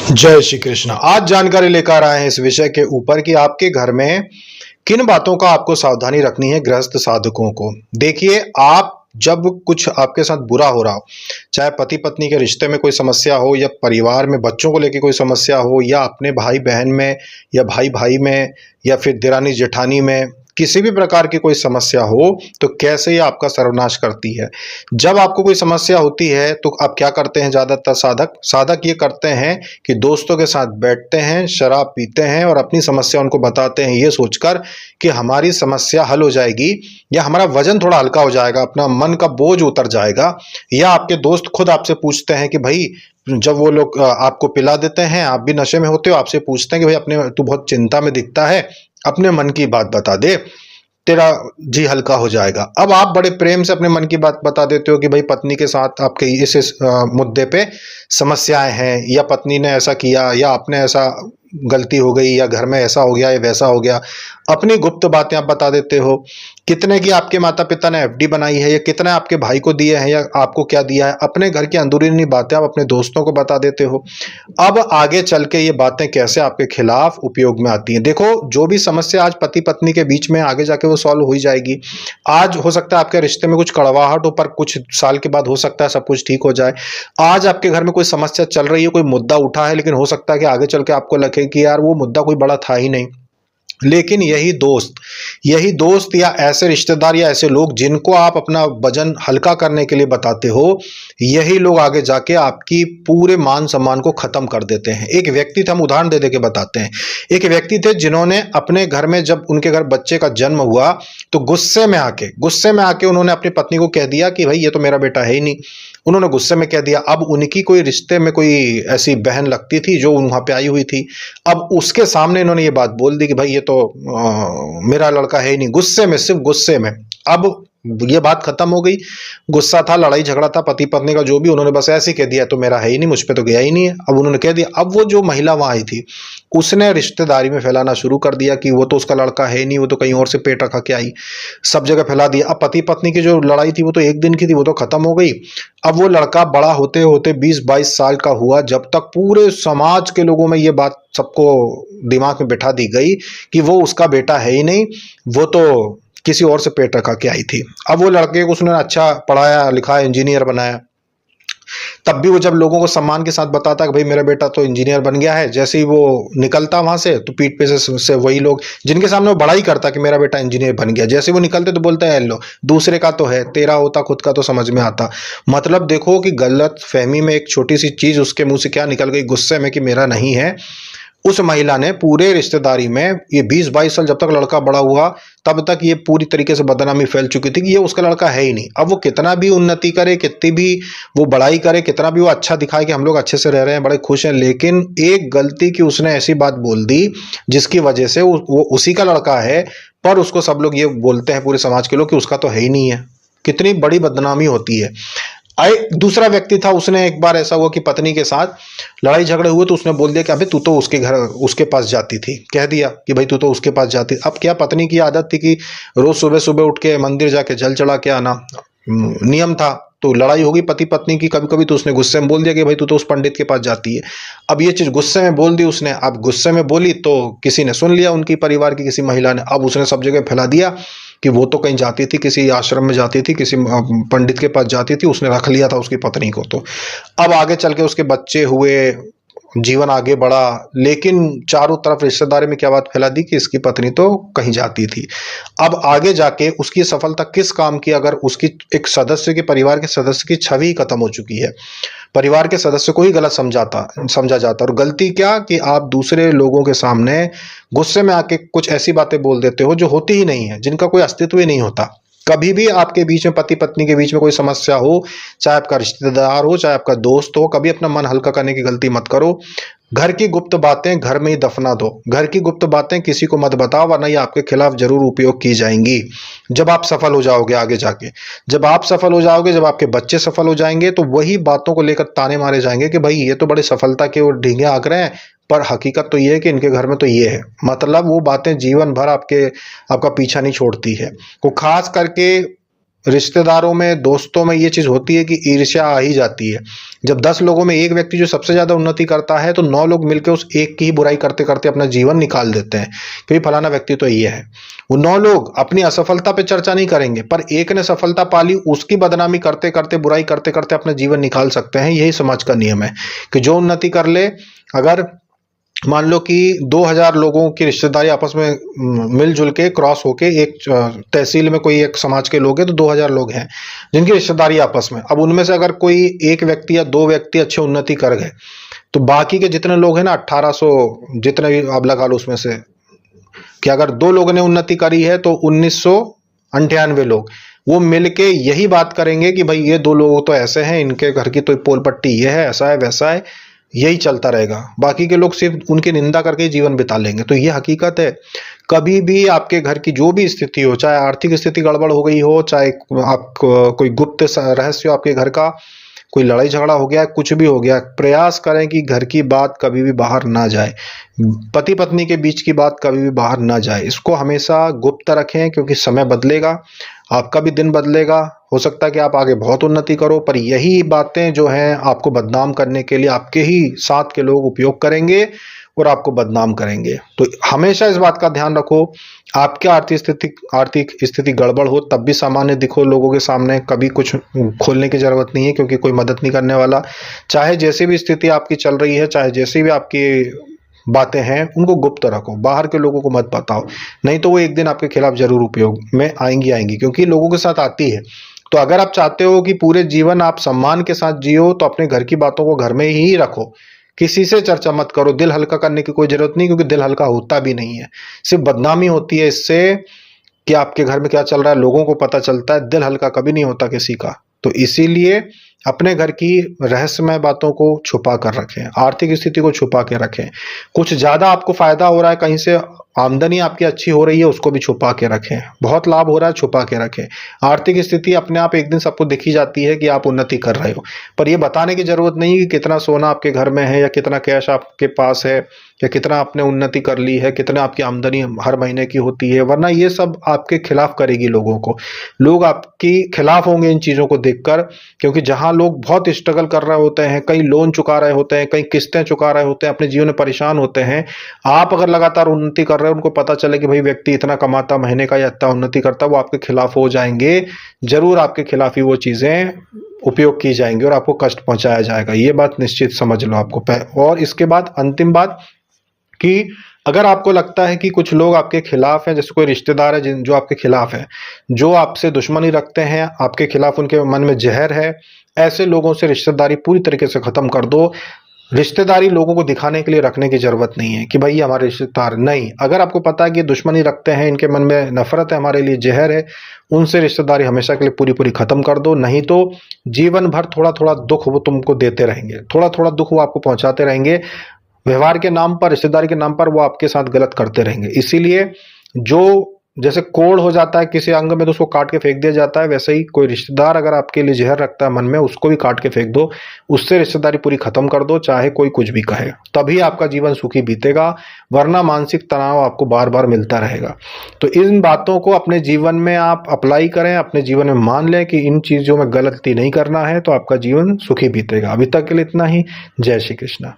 जय श्री कृष्ण। आज जानकारी लेकर आए हैं इस विषय के ऊपर कि आपके घर में किन बातों का आपको सावधानी रखनी है गृहस्थ साधकों को। देखिए, आप जब कुछ आपके साथ बुरा हो रहा हो, चाहे पति पत्नी के रिश्ते में कोई समस्या हो या परिवार में बच्चों को लेकर कोई समस्या हो या अपने भाई बहन में या भाई भाई में या फिर दिरानी जेठानी में, किसी भी प्रकार की कोई समस्या हो तो कैसे ये आपका सर्वनाश करती है। जब आपको कोई समस्या होती है तो आप क्या करते हैं? ज़्यादातर साधक ये करते हैं कि दोस्तों के साथ बैठते हैं, शराब पीते हैं और अपनी समस्या उनको बताते हैं, ये सोचकर कि हमारी समस्या हल हो जाएगी या हमारा वजन थोड़ा हल्का हो जाएगा, अपना मन का बोझ उतर जाएगा। या आपके दोस्त खुद आपसे पूछते हैं कि भाई, जब वो लोग आपको पिला देते हैं, आप भी नशे में होते हो, आपसे पूछते हैं कि भाई अपने तू बहुत चिंता में दिखता है, अपने मन की बात बता दे, तेरा जी हल्का हो जाएगा। अब आप बड़े प्रेम से अपने मन की बात बता देते हो कि भाई पत्नी के साथ आपके इस मुद्दे पे समस्याएं हैं, या पत्नी ने ऐसा किया, या आपने ऐसा गलती हो गई, या घर में ऐसा हो गया या वैसा हो गया। अपनी गुप्त बातें आप बता देते हो। कितने की आपके माता पिता ने एफडी बनाई है, या कितने आपके भाई को दिए हैं, या आपको क्या दिया है, अपने घर की अंदरूनी बातें आप अपने दोस्तों को बता देते हो। अब आगे चल के ये बातें कैसे आपके खिलाफ उपयोग में आती हैं। देखो, जो भी समस्या आज पति पत्नी के बीच में, आगे जाके वो सॉल्व हो ही जाएगी। आज हो सकता है आपके रिश्ते में कुछ कड़वाहट हो, पर कुछ साल के बाद हो सकता है सब कुछ ठीक हो जाए। आज आपके घर में कोई समस्या चल रही है, कोई मुद्दा उठा है, लेकिन हो सकता है कि आगे चल के आपको लगे कि यार वो मुद्दा कोई बड़ा था ही नहीं। लेकिन यही दोस्त या ऐसे रिश्तेदार या ऐसे लोग जिनको आप अपना वजन हल्का करने के लिए बताते हो, यही लोग आगे जाके आपकी पूरे मान सम्मान को खत्म कर देते हैं। एक व्यक्ति थे, हम उदाहरण दे दे के बताते हैं। एक व्यक्ति थे जिन्होंने अपने घर में, जब उनके घर बच्चे का जन्म हुआ, तो गुस्से में आके उन्होंने अपनी पत्नी को कह दिया कि भाई ये तो मेरा बेटा है ही नहीं। उन्होंने गुस्से में कह दिया। अब उनकी कोई रिश्ते में कोई ऐसी बहन लगती थी जो वहां पे आई हुई थी। अब उसके सामने इन्होंने ये बात बोल दी कि भाई ये तो मेरा लड़का है ही नहीं, गुस्से में, सिर्फ गुस्से में। अब ये बात खत्म हो गई। गुस्सा था, लड़ाई झगड़ा था पति पत्नी का, जो भी, उन्होंने बस ऐसे ही कह दिया तो मेरा है ही नहीं, मुझ पे तो गया ही नहीं है। अब उन्होंने कह दिया। अब वो जो महिला वहां आई थी, उसने रिश्तेदारी में फैलाना शुरू कर दिया कि वो तो उसका लड़का है ही नहीं, वो तो कहीं और से पेट रखा के आई। सब जगह फैला दिया। अब पति पत्नी की जो लड़ाई थी वो तो एक दिन की थी, वो तो खत्म हो गई। अब वो लड़का बड़ा होते होते 20-22 साल का हुआ, जब तक पूरे समाज के लोगों में ये बात सबको दिमाग में बिठा दी गई कि वो उसका बेटा है ही नहीं, वो तो किसी और से पेट रखा के आई थी। अब वो लड़के को उसने अच्छा पढ़ाया लिखाया, इंजीनियर बनाया। तब भी वो जब लोगों को सम्मान के साथ बताता कि भाई मेरा बेटा तो इंजीनियर बन गया है, जैसे ही वो निकलता वहां से तो पीठ पे से वही लोग जिनके सामने वो बड़ाई करता कि मेरा बेटा इंजीनियर बन गया, जैसे वो निकलते तो बोलता है लो दूसरे का तो है, तेरा होता खुद का तो समझ में आता। मतलब देखो कि गलत फहमी में एक छोटी सी चीज उसके मुंह से क्या निकल गई, गुस्से में, कि मेरा नहीं है। उस महिला ने पूरे रिश्तेदारी में ये 20-22 साल जब तक लड़का बड़ा हुआ, तब तक ये पूरी तरीके से बदनामी फैल चुकी थी कि ये उसका लड़का है ही नहीं। अब वो कितना भी उन्नति करे, कितनी भी वो बड़ाई करे, कितना भी वो अच्छा दिखाए कि हम लोग अच्छे से रह रहे हैं, बड़े खुश हैं, लेकिन एक गलती की उसने ऐसी बात बोल दी जिसकी वजह से वो उसी का लड़का है, पर उसको सब लोग ये बोलते हैं, पूरे समाज के लोग, कि उसका तो है ही नहीं है। कितनी बड़ी बदनामी होती है। दूसरा व्यक्ति था, उसने एक बार ऐसा हुआ कि पत्नी के साथ लड़ाई झगड़े हुए, तो उसने बोल दिया कि अबे तू तो उसके पास जाती थी, कह दिया कि भाई तू तो उसके पास जाती। अब क्या, पत्नी की आदत थी कि रोज सुबह सुबह उठ के मंदिर जाके जल चढ़ा के आना, नियम था। तो लड़ाई होगी पति पत्नी की कभी कभी, तो उसने गुस्से में बोल दिया कि भाई तू तो उस पंडित के पास जाती है। अब ये चीज गुस्से में बोल दी उसने। अब गुस्से में बोली तो किसी ने सुन लिया, उनकी परिवार की किसी महिला ने। अब उसने सब जगह फैला दिया कि वो तो कहीं जाती थी, किसी आश्रम में जाती थी, किसी पंडित के पास जाती थी, उसने रख लिया था उसकी पत्नी को। तो अब आगे चल के उसके बच्चे हुए, जीवन आगे बढ़ा, लेकिन चारों तरफ रिश्तेदारी में क्या बात फैला दी कि इसकी पत्नी तो कहीं जाती थी। अब आगे जाके उसकी सफलता किस काम की, अगर उसकी एक सदस्य के, परिवार के सदस्य की छवि खत्म हो चुकी है, परिवार के सदस्य को ही गलत समझा जाता। और गलती क्या कि आप दूसरे लोगों के सामने गुस्से में आके कुछ ऐसी बातें बोल देते हो जो होती ही नहीं है, जिनका कोई अस्तित्व ही नहीं होता। कभी भी आपके बीच में, पति पत्नी के बीच में कोई समस्या हो, चाहे आपका रिश्तेदार हो, चाहे आपका दोस्त हो, कभी अपना मन हल्का करने की गलती मत करो। घर की गुप्त बातें घर में ही दफना दो। घर की गुप्त बातें किसी को मत बताओ, वरना ये आपके खिलाफ जरूर उपयोग की जाएंगी। जब आप सफल हो जाओगे आगे जाके, जब आप सफल हो जाओगे, जब आपके बच्चे सफल हो जाएंगे, तो वही बातों को लेकर ताने मारे जाएंगे कि भाई ये तो बड़ी सफलता के ओर ढींगे आंक रहे हैं, पर हकीकत तो ये है कि इनके घर में तो ये है। मतलब वो बातें जीवन भर आपका पीछा नहीं छोड़ती है। वो खास करके रिश्तेदारों में, दोस्तों में ये चीज़ होती है कि ईर्ष्या आ ही जाती है। जब 10 लोगों में एक व्यक्ति जो सबसे ज़्यादा उन्नति करता है, तो 9 लोग मिलके उस एक की ही बुराई करते-करते अपना जीवन निकाल देते हैं, कि भई फलाना व्यक्ति तो ये है। वो 9 लोग अपनी असफलता पे चर्चा नहीं करेंगे, पर एक ने सफलता पा ली, उसकी बदनामी करते-करते, बुराई करते-करते अपना जीवन निकाल सकते हैं। यही समाज का नियम है कि जो उन्नति कर ले, अगर मान लो कि 2000 लोगों की रिश्तेदारी आपस में मिलजुल के क्रॉस होके एक तहसील में कोई एक समाज के लोग हैं, तो 2000 लोग हैं जिनकी रिश्तेदारी आपस में। अब उनमें से अगर कोई एक व्यक्ति या 2 व्यक्ति अच्छे उन्नति कर गए, तो बाकी के जितने लोग हैं ना, 1800 जितने भी आप लगा लो उसमें से, कि अगर 2 लोगों ने उन्नति करी है तो 1998 लोग वो मिलके यही बात करेंगे कि भाई ये 2 लोग तो ऐसे हैं, इनके घर की तो पोल पट्टी ये है, ऐसा है वैसा है, यही चलता रहेगा। बाकी के लोग सिर्फ उनकी निंदा करके ही जीवन बिता लेंगे। तो ये हकीकत है। कभी भी आपके घर की जो भी स्थिति हो, चाहे आर्थिक स्थिति गड़बड़ हो गई हो, चाहे आप कोई गुप्त रहस्य हो आपके घर का, कोई लड़ाई झगड़ा हो गया, कुछ भी हो गया, प्रयास करें कि घर की बात कभी भी बाहर ना जाए। पति पत्नी के बीच की बात कभी भी बाहर ना जाए। इसको हमेशा गुप्त रखें, क्योंकि समय बदलेगा, आपका भी दिन बदलेगा। हो सकता है कि आप आगे बहुत उन्नति करो, पर यही बातें जो हैं आपको बदनाम करने के लिए आपके ही साथ के लोग उपयोग करेंगे और आपको बदनाम करेंगे। तो हमेशा इस बात का ध्यान रखो, आपकी आर्थिक स्थिति गड़बड़ हो तब भी सामान्य दिखो लोगों के सामने, कभी कुछ खोलने की जरूरत नहीं है, क्योंकि कोई मदद नहीं करने वाला। चाहे जैसी भी स्थिति आपकी चल रही है, चाहे जैसी भी आपकी बातें हैं, उनको गुप्त रखो, बाहर के लोगों को मत बताओ, नहीं तो वो एक दिन आपके खिलाफ जरूर उपयोग में आएंगी, क्योंकि लोगों के साथ आती है। तो अगर आप चाहते हो कि पूरे जीवन आप सम्मान के साथ जियो, तो अपने घर की बातों को घर में ही रखो, किसी से चर्चा मत करो। दिल हल्का करने की कोई जरूरत नहीं, क्योंकि दिल हल्का होता भी नहीं है, सिर्फ बदनामी होती है इससे कि आपके घर में क्या चल रहा है लोगों को पता चलता है। दिल हल्का कभी नहीं होता किसी का। तो इसीलिए अपने घर की रहस्यमय बातों को छुपा कर रखें, आर्थिक स्थिति को छुपा के रखें। कुछ ज्यादा आपको फायदा हो रहा है, कहीं से आमदनी आपकी अच्छी हो रही है, उसको भी छुपा के रखें। बहुत लाभ हो रहा है, छुपा के रखें। आर्थिक स्थिति अपने आप एक दिन सबको दिखी जाती है कि आप उन्नति कर रहे हो, पर यह बताने की जरूरत नहीं कि कितना सोना आपके घर में है, या कितना कैश आपके पास है, या कितना आपने उन्नति कर ली है, कितना आपकी आमदनी हर महीने की होती है। वरना ये सब आपके खिलाफ करेगी लोगों को। लोग आपकी खिलाफ होंगे इन चीजों को देखकर, क्योंकि जहां लोग बहुत स्ट्रगल कर रहे होते हैं, कई लोन चुका रहे होते हैं, कई किस्तें चुका रहे होते हैं, अपने जीवन में परेशान होते हैं, आप अगर लगातार उन्नति कर रहे हो, उनको पता चले कि भाई व्यक्ति इतना कमाता महीने का या इतना उन्नति करता, वो आपके खिलाफ हो जाएंगे। जरूर आपके खिलाफ ही वो चीजें उपयोग की जाएंगी और आपको कष्ट पहुंचाया जाएगा। ये बात निश्चित समझ लो आपको। और इसके बाद अंतिम बात कि अगर आपको लगता है कि कुछ लोग आपके खिलाफ हैं, जैसे कोई रिश्तेदार है जो आपके खिलाफ है, जो आपसे दुश्मनी रखते हैं, आपके खिलाफ उनके मन में जहर है, ऐसे लोगों से रिश्तेदारी पूरी तरीके से खत्म कर दो। रिश्तेदारी लोगों को दिखाने के लिए रखने की जरूरत नहीं है कि भाई ये हमारे रिश्तेदार नहीं। अगर आपको पता है कि दुश्मनी रखते हैं, इनके मन में नफरत है, हमारे लिए जहर है, उनसे रिश्तेदारी हमेशा के लिए पूरी पूरी खत्म कर दो। नहीं तो जीवन भर थोड़ा थोड़ा दुख वो तुमको देते रहेंगे, थोड़ा थोड़ा दुख वो आपको पहुंचाते रहेंगे। व्यवहार के नाम पर, रिश्तेदारी के नाम पर वो आपके साथ गलत करते रहेंगे। इसीलिए जो जैसे कोड़ हो जाता है किसी अंग में तो उसको काट के फेंक दिया जाता है, वैसे ही कोई रिश्तेदार अगर आपके लिए जहर रखता है मन में, उसको भी काट के फेंक दो, उससे रिश्तेदारी पूरी खत्म कर दो, चाहे कोई कुछ भी कहे। तभी आपका जीवन सुखी बीतेगा, वरना मानसिक तनाव आपको बार बार मिलता रहेगा। तो इन बातों को अपने जीवन में आप अप्लाई करें, अपने जीवन में मान लें कि इन चीजों में गलती नहीं करना है, तो आपका जीवन सुखी बीतेगा। अभी तक के लिए इतना ही। जय श्री कृष्ण।